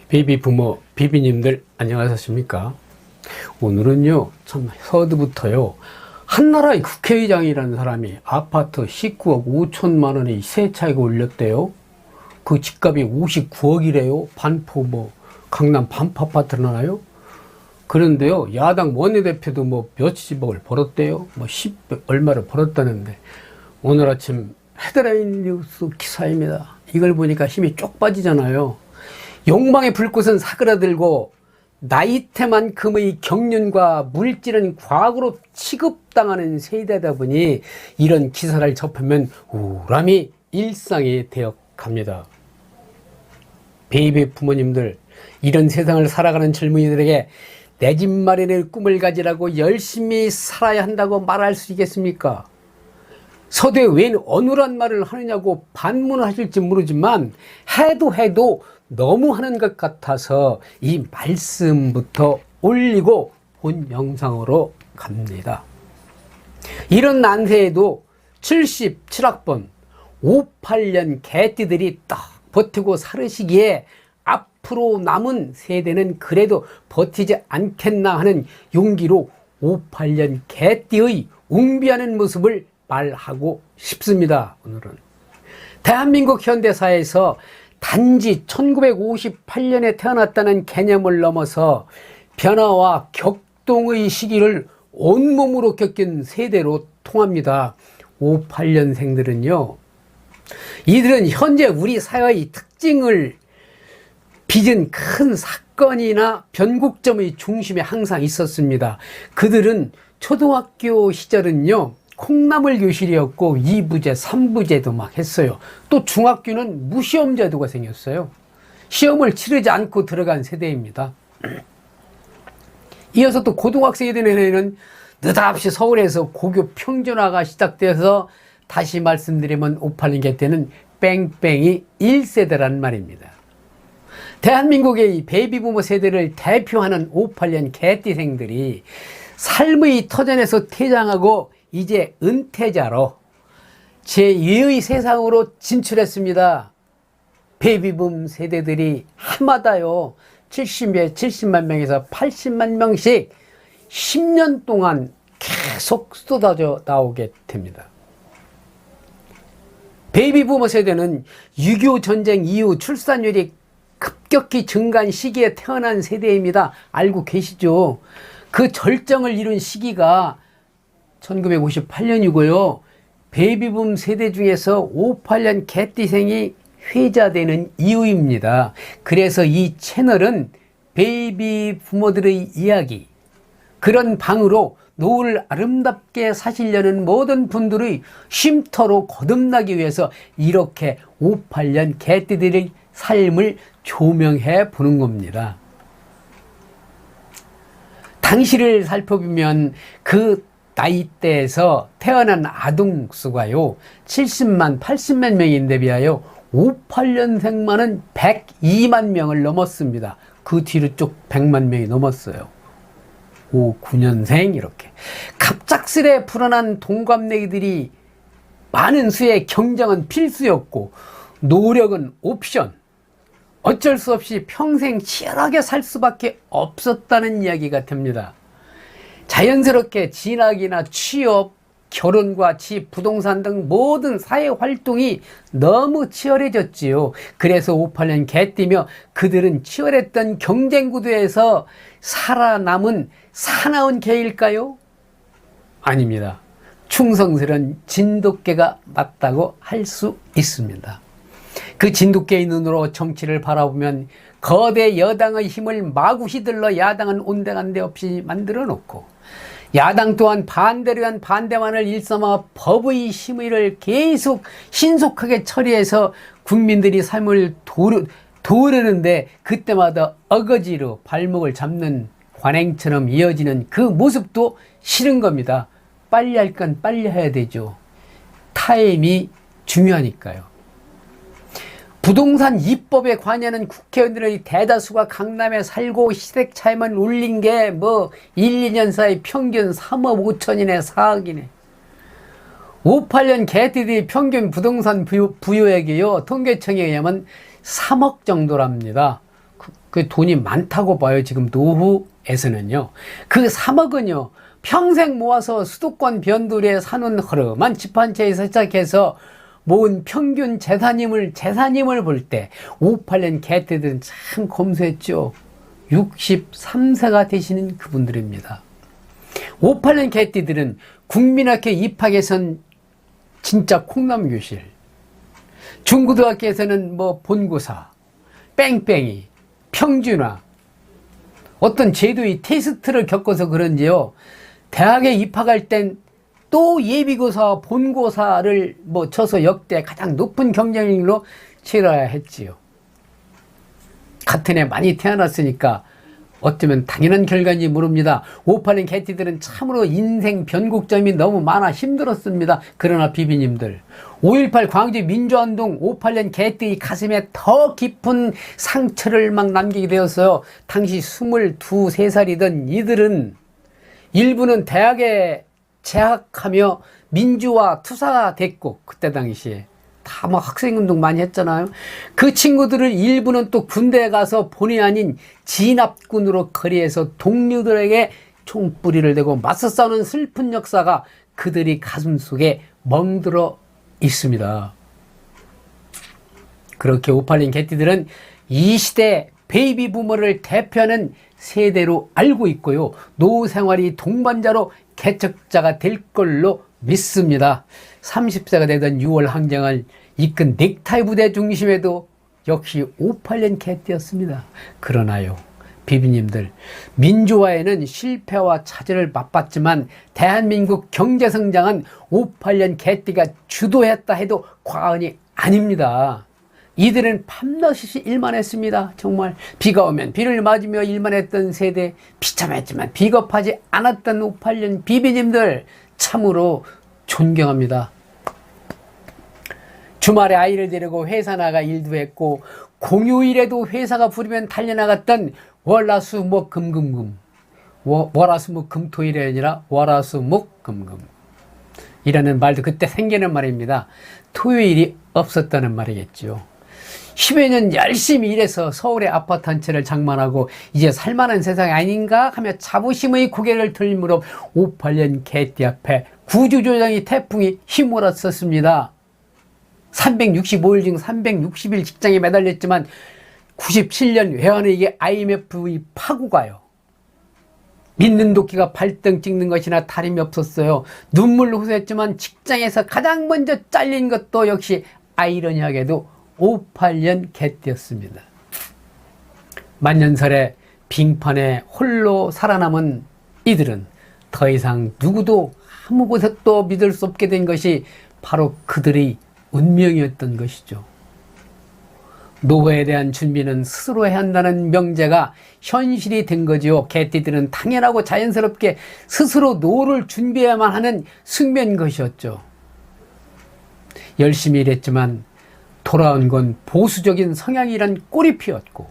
베이비 부모, 비비님들 안녕하십니까? 오늘은요, 참 서두부터요, 한나라의 국회의장이라는 사람이 아파트 19억 5천만 원의 세차익을 올렸대요. 그 집값이 59억이래요. 반포 강남 반포 아파트나요? 그런데요, 야당 원내대표도 몇십억을 벌었대요. 10 얼마를 벌었다는데, 오늘 아침 헤드라인 뉴스 기사입니다. 이걸 보니까 힘이 쪽 빠지잖아요. 욕망의 불꽃은 사그라들고 나이테만큼의 경륜과 물질은 과거로 취급당하는 세대다 보니 이런 기사를 접하면 우람이 일상이 되어 갑니다. 베이비 부모님들, 이런 세상을 살아가는 젊은이들에게 내 집 마련의 꿈을 가지라고 열심히 살아야 한다고 말할 수 있겠습니까? 서두에 웬 어눌한 말을 하느냐고 반문하실지 모르지만 해도 너무 하는 것 같아서 이 말씀부터 올리고 본 영상으로 갑니다. 이런 난세에도 77학번 58년 개띠들이 딱 버티고 살으시기에 앞으로 남은 세대는 그래도 버티지 않겠나 하는 용기로 58년 개띠의 웅비하는 모습을 말하고 싶습니다. 오늘은 대한민국 현대사에서 단지 1958년에 태어났다는 개념을 넘어서 변화와 격동의 시기를 온몸으로 겪은 세대로 통합니다. 58년생들은요, 이들은 현재 우리 사회의 특징을 빚은 큰 사건이나 변곡점의 중심에 항상 있었습니다. 그들은 초등학교 시절은요, 콩나물 교실이었고 2부제, 3부제도 막 했어요. 또 중학교는 무시험 제도가 생겼어요. 시험을 치르지 않고 들어간 세대입니다. 이어서 또 고등학생이 되는 해에는 느닷없이 서울에서 고교 평준화가 시작돼서 다시 말씀드리면 58년 개때는 뺑뺑이 1세대란 말입니다. 대한민국의 베이비부모 세대를 대표하는 58년 개띠생들이 삶의 터전에서 퇴장하고 이제 은퇴자로 제2의 세상으로 진출했습니다. 베이비붐 세대들이 해마다요 70만 명에서 80만 명씩 10년 동안 계속 쏟아져 나오게 됩니다. 베이비부모 세대는 6.25 전쟁 이후 출산율이 급격히 증가한 시기에 태어난 세대입니다. 알고 계시죠? 그 절정을 이룬 시기가 1958년이고요. 베이비붐 세대 중에서 58년 개띠생이 회자되는 이유입니다. 그래서 이 채널은 베이비 부모들의 이야기, 그런 방으로 노후를 아름답게 사시려는 모든 분들의 쉼터로 거듭나기 위해서 이렇게 58년 개띠들의 삶을 조명해 보는 겁니다. 당시를 살펴보면 그 나이대에서 태어난 아동 수가요 70만 80만 명인데 비하여 58년생만은 102만 명을 넘었습니다. 그 뒤로 쭉 100만 명이 넘었어요. 59년생 이렇게 갑작스레 불어난 동갑내기들이 많은 수의 경쟁은 필수였고 노력은 옵션, 어쩔 수 없이 평생 치열하게 살 수밖에 없었다는 이야기가 됩니다. 자연스럽게 진학이나 취업, 결혼과 집, 부동산 등 모든 사회 활동이 너무 치열해졌지요. 그래서 58년 개띠며 그들은 치열했던 경쟁 구도에서 살아남은 사나운 개일까요? 아닙니다. 충성스러운 진돗개가 맞다고 할 수 있습니다. 그 진돗개의 눈으로 정치를 바라보면 거대 여당의 힘을 마구 휘둘러 야당은 온데간데 없이 만들어 놓고 야당 또한 반대를 위한 반대만을 일삼아 법의 심의를 계속 신속하게 처리해서 국민들이 삶을 도우려는데 그때마다 어거지로 발목을 잡는 관행처럼 이어지는 그 모습도 싫은 겁니다. 빨리 할 건 빨리 해야 되죠. 타임이 중요하니까요. 부동산 입법에 관여하는 국회의원들의 대다수가 강남에 살고 시댁 차이만 올린 게 1, 2년 사이 평균 3억 5천이네 4억이네. 58년 개띠들이 평균 부동산 부유액이요 통계청에 의하면 3억 정도랍니다. 그 돈이 많다고 봐요. 지금 노후에서는요. 그 3억은요. 평생 모아서 수도권 변두리에 사는 허름한 집 한 채에서 시작해서 모은 평균 재산임을 볼 때 58년 개띠들은 참 검소했죠. 63세가 되시는 그분들입니다. 58년 개띠들은 국민학교 입학에선 진짜 콩나물교실, 중고등학교에서는 뭐 본고사, 뺑뺑이, 평준화, 어떤 제도의 테스트를 겪어서 그런지요. 대학에 입학할 땐 또 예비고사, 본고사를 뭐 쳐서 역대 가장 높은 경쟁률로 치러야 했지요. 같은 해 많이 태어났으니까 어쩌면 당연한 결과인지 모릅니다. 58년 개띠들은 참으로 인생 변곡점이 너무 많아 힘들었습니다. 그러나 비비님들, 5.18 광주 민주화운동 58년 개띠의 가슴에 더 깊은 상처를 막 남기게 되었어요. 당시 22, 3살이던 이들은 일부는 대학에 재학하며 민주화 투사가 됐고, 그때 당시에 다 막 학생운동 많이 했잖아요. 그 친구들을 일부는 또 군대에 가서 본의 아닌 진압군으로 거리에서 동료들에게 총뿌리를 대고 맞서 싸우는 슬픈 역사가 그들이 가슴속에 멍들어 있습니다. 그렇게 58년 개띠들은 이 시대 베이비 부머를 대표하는 세대로 알고 있고요. 노후 생활이 동반자로 개척자가 될 걸로 믿습니다. 30세가 되던 6월 항쟁을 이끈 넥타이 부대 중심에도 역시 58년 개띠였습니다. 그러나요, 비비님들, 민주화에는 실패와 차질을 맛봤지만 대한민국 경제성장은 58년 개띠가 주도했다 해도 과언이 아닙니다. 이들은 밤낮이 일만 했습니다. 정말 비가 오면 비를 맞으며 일만 했던 세대, 비참했지만 비겁하지 않았던 58년 비비님들 참으로 존경합니다. 주말에 아이를 데리고 회사 나가 일도 했고 공휴일에도 회사가 부르면 달려나갔던 월화수목금금금, 월화수목금토일이 아니라 월화수목금금 이라는 말도 그때 생기는 말입니다. 토요일이 없었다는 말이겠죠. 10여 년 열심히 일해서 서울의 아파트 한 채를 장만하고 이제 살만한 세상이 아닌가 하며 자부심의 고개를 들므로 58년 개띠 앞에 구조조정의 태풍이 휘몰았었습니다. 365일 중 360일 직장에 매달렸지만 97년 외환위기 IMF의 파고가요. 믿는 도끼가 발등 찍는 것이나 다름이 없었어요. 눈물로 호소했지만 직장에서 가장 먼저 잘린 것도 역시 아이러니하게도 58년 개띠였습니다. 만년설에 빙판에 홀로 살아남은 이들은 더 이상 누구도 아무 곳에도 믿을 수 없게 된 것이 바로 그들의 운명이었던 것이죠. 노후에 대한 준비는 스스로 해야 한다는 명제가 현실이 된 거지요. 개띠들은 당연하고 자연스럽게 스스로 노후를 준비해야만 하는 숙명인 것이었죠. 열심히 일했지만 돌아온 건 보수적인 성향이란 꼬리피였고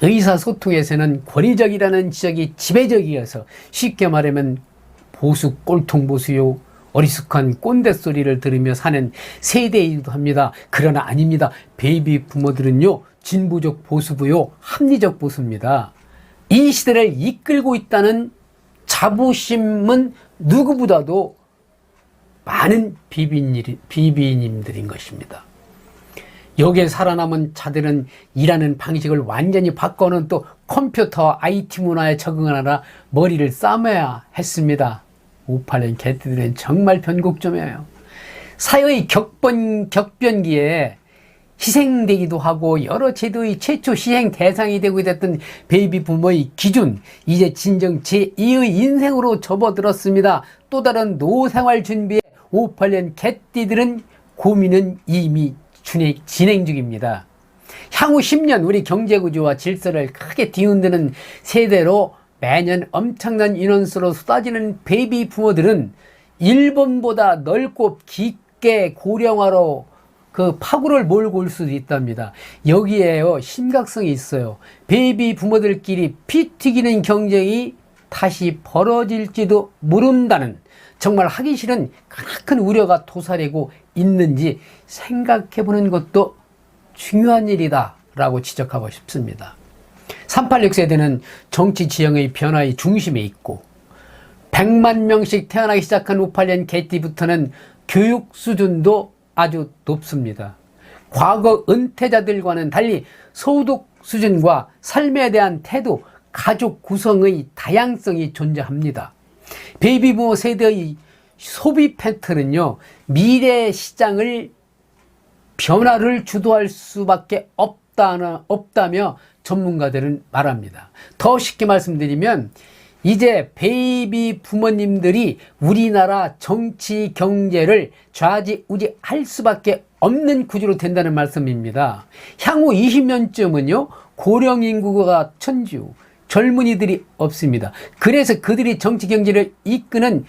의사소통에서는 권위적이라는 지적이 지배적이어서 쉽게 말하면 보수 꼴통보수요, 어리숙한 꼰대 소리를 들으며 사는 세대이기도 합니다. 그러나 아닙니다. 베이비 부모들은요, 진보적 보수부요, 합리적 보수입니다. 이 시대를 이끌고 있다는 자부심은 누구보다도 많은 비비님들인 것입니다. 여기에 살아남은 자들은 일하는 방식을 완전히 바꿔놓은 또 컴퓨터 IT 문화에 적응하느라 머리를 싸매야 했습니다. 58년 개띠들은 정말 변곡점이에요. 사회의 격변기에 희생되기도 하고 여러 제도의 최초 시행 대상이 되고 됐던 베이비 부모의 기준, 이제 진정 제2의 인생으로 접어들었습니다. 또 다른 노생활 준비에 58년 개띠들은 고민은 이미 진행 중입니다. 향후 10년 우리 경제구조와 질서를 크게 뒤흔드는 세대로 매년 엄청난 인원수로 쏟아지는 베이비 부모들은 일본보다 넓고 깊게 고령화로 그 파고를 몰고 올 수도 있답니다. 여기에요, 심각성이 있어요. 베이비 부모들끼리 피 튀기는 경쟁이 다시 벌어질지도 모른다는, 정말 하기 싫은 크나큰 우려가 도사리고 있는지 생각해 보는 것도 중요한 일이다 라고 지적하고 싶습니다. 386 세대는 정치 지형의 변화의 중심에 있고 100만 명씩 태어나기 시작한 58년 개띠부터는 교육 수준도 아주 높습니다. 과거 은퇴자들과는 달리 소득 수준과 삶에 대한 태도, 가족 구성의 다양성이 존재합니다. 베이비부모 세대의 소비 패턴은요, 미래 시장을 변화를 주도할 수밖에 없다며 전문가들은 말합니다. 더 쉽게 말씀드리면 이제 베이비 부모님들이 우리나라 정치 경제를 좌지우지할 수밖에 없는 구조로 된다는 말씀입니다. 향후 20년쯤은요 고령 인구가 천주, 젊은이들이 없습니다. 그래서 그들이 정치 경제를 이끄는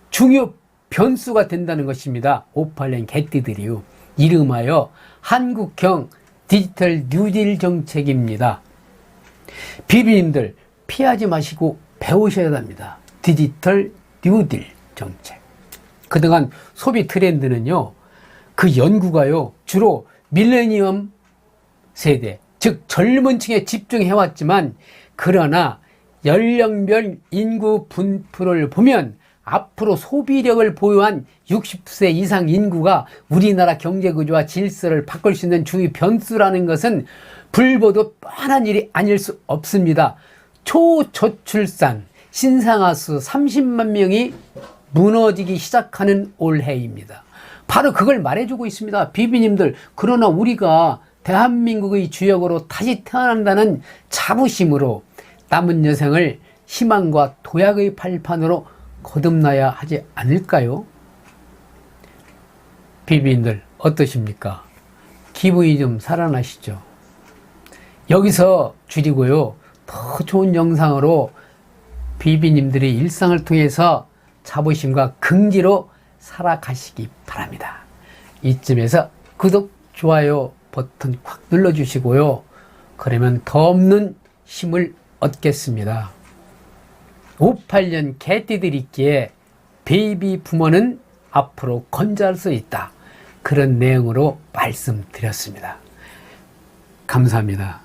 중요 변수가 된다는 것입니다. 58년 개띠들이요. 이름하여 한국형 디지털 뉴딜 정책입니다. 비비님들 피하지 마시고 배우셔야 합니다. 디지털 뉴딜 정책. 그동안 소비 트렌드는요, 그 연구가요, 주로 밀레니엄 세대, 즉 젊은 층에 집중해왔지만, 그러나 연령별 인구 분포를 보면 앞으로 소비력을 보유한 60세 이상 인구가 우리나라 경제구조와 질서를 바꿀 수 있는 주요 변수라는 것은 불보듯 뻔한 일이 아닐 수 없습니다. 초저출산, 신생아수 30만 명이 무너지기 시작하는 올해입니다. 바로 그걸 말해주고 있습니다. 비비님들, 그러나 우리가 대한민국의 주역으로 다시 태어난다는 자부심으로 남은 여생을 희망과 도약의 발판으로 거듭나야 하지 않을까요? 비비님들 어떠십니까? 기분이 좀 살아나시죠? 여기서 줄이고요, 더 좋은 영상으로 비비님들의 일상을 통해서 자부심과 긍지로 살아가시기 바랍니다. 이쯤에서 구독, 좋아요 버튼 꽉 눌러주시고요. 그러면 더 없는 힘을 얻겠습니다. 58년 개띠들 있기에 베이비 부모는 앞으로 건재할 수 있다. 그런 내용으로 말씀드렸습니다. 감사합니다.